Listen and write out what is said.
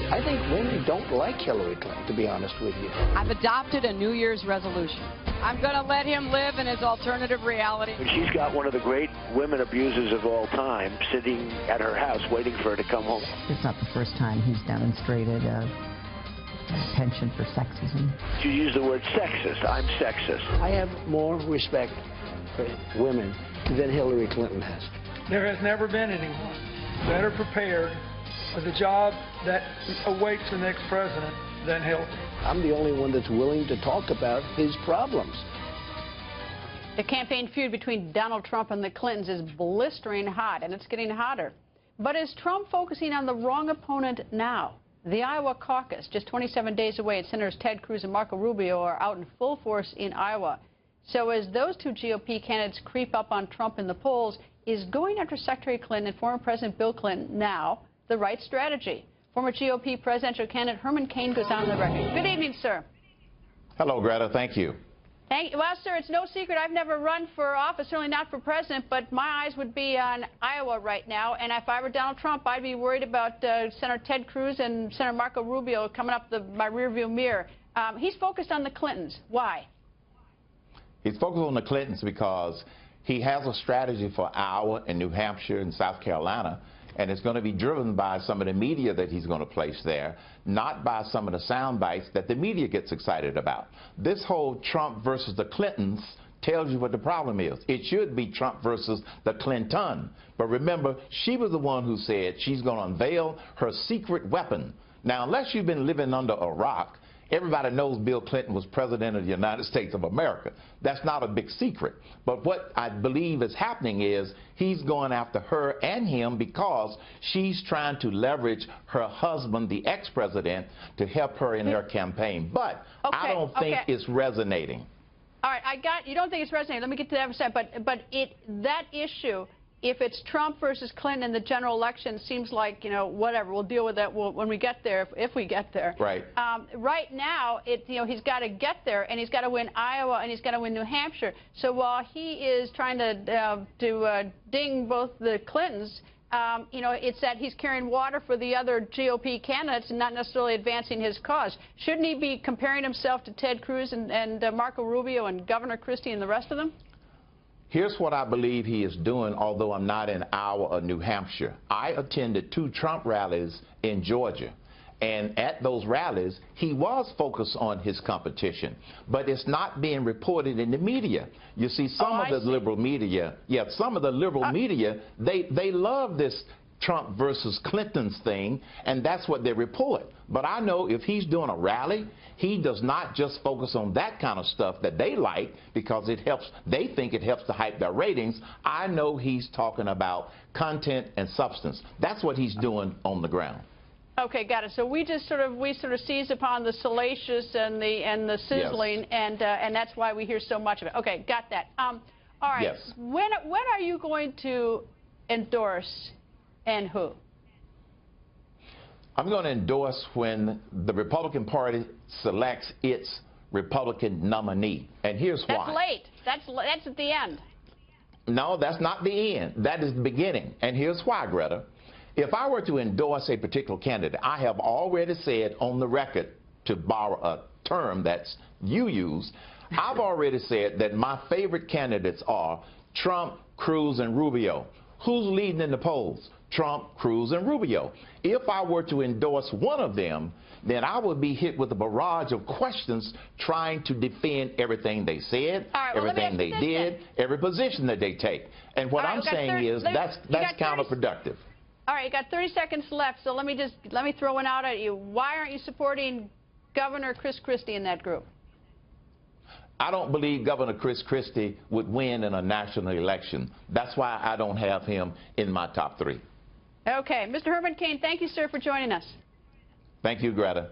I think women don't like Hillary Clinton, to be honest with you. I've adopted a New Year's resolution. I'm going to let him live in his alternative reality. She's got one of the great women abusers of all time sitting at her house waiting for her to come home. It's not the first time he's demonstrated a penchant for sexism. You use the word sexist. I'm sexist. I have more respect for women than Hillary Clinton has. There has never been anyone better prepared for the job that awaits the next president than Hillary. I'm the only one that's willing to talk about his problems. The campaign feud between Donald Trump and the Clintons is blistering hot, and it's getting hotter. But is Trump focusing on the wrong opponent now? The Iowa caucus, just 27 days away, and Senators Ted Cruz and Marco Rubio are out in full force in Iowa. So as those two GOP candidates creep up on Trump in the polls, is going after Secretary Clinton and former President Bill Clinton now the right strategy? Former GOP presidential candidate Herman Cain goes on the record. Good evening, sir. Hello, Greta. Thank you. Well, sir, it's no secret I've never run for office, certainly not for president, but my eyes would be on Iowa right now. And if I were Donald Trump, I'd be worried about Senator Ted Cruz and Senator Marco Rubio coming up my rearview mirror. He's focused on the Clintons. Why? He's focused on the Clintons because he has a strategy for Iowa and New Hampshire and South Carolina, and it's going to be driven by some of the media that he's going to place there, not by some of the sound bites that the media gets excited about. This whole Trump versus the Clintons tells you what the problem is. It should be Trump versus the Clinton. But remember, she was the one who said she's going to unveil her secret weapon. Now, unless you've been living under a rock, everybody knows Bill Clinton was president of the United States of America. That's not a big secret. But what I believe is happening is he's going after her and him because she's trying to leverage her husband, the ex-president, to help her in her campaign. But I don't think it's resonating. All right, you don't think it's resonating. Let me get to that in a second. But that issue, if it's Trump versus Clinton in the general election, seems like, you know, whatever, we'll deal with that when we get there, if we get there. Right. Right now, he's got to get there, and he's got to win Iowa, and he's got to win New Hampshire. So while he is trying to ding both the Clintons, it's that he's carrying water for the other GOP candidates and not necessarily advancing his cause. Shouldn't he be comparing himself to Ted Cruz and Marco Rubio and Governor Christie and the rest of them? Here's what I believe he is doing, although I'm not in Iowa or New Hampshire. I attended 2 Trump rallies in Georgia, and at those rallies, he was focused on his competition, but it's not being reported in the media. You see, some of the liberal media, media, they love this Trump versus Clinton's thing, and that's what they report. But I know if he's doing a rally, he does not just focus on that kind of stuff that they like because it helps, they think it helps to hype their ratings. I know he's talking about content and substance. That's what he's doing on the ground. Okay, got it. So we sort of seize upon the salacious and the sizzling, yes. and that's why we hear so much of it. Okay, got that. All right. Yes. When are you going to endorse and who? I'm going to endorse when the Republican Party selects its Republican nominee, and here's why. That's late. That's at the end. No, that's not the end. That is the beginning, and here's why, Greta. If I were to endorse a particular candidate, I have already said on the record, to borrow a term that's you use, I've already said that my favorite candidates are Trump, Cruz, and Rubio. Who's leading in the polls? Trump, Cruz, and Rubio. If I were to endorse one of them, then I would be hit with a barrage of questions trying to defend everything they said, everything they did, every position that they take. And what I'm saying is that's counterproductive. All right, you got 30 seconds left, so let me throw one out at you. Why aren't you supporting Governor Chris Christie in that group? I don't believe Governor Chris Christie would win in a national election. That's why I don't have him in my top 3. Okay. Mr. Herman Cain, thank you, sir, for joining us. Thank you, Greta.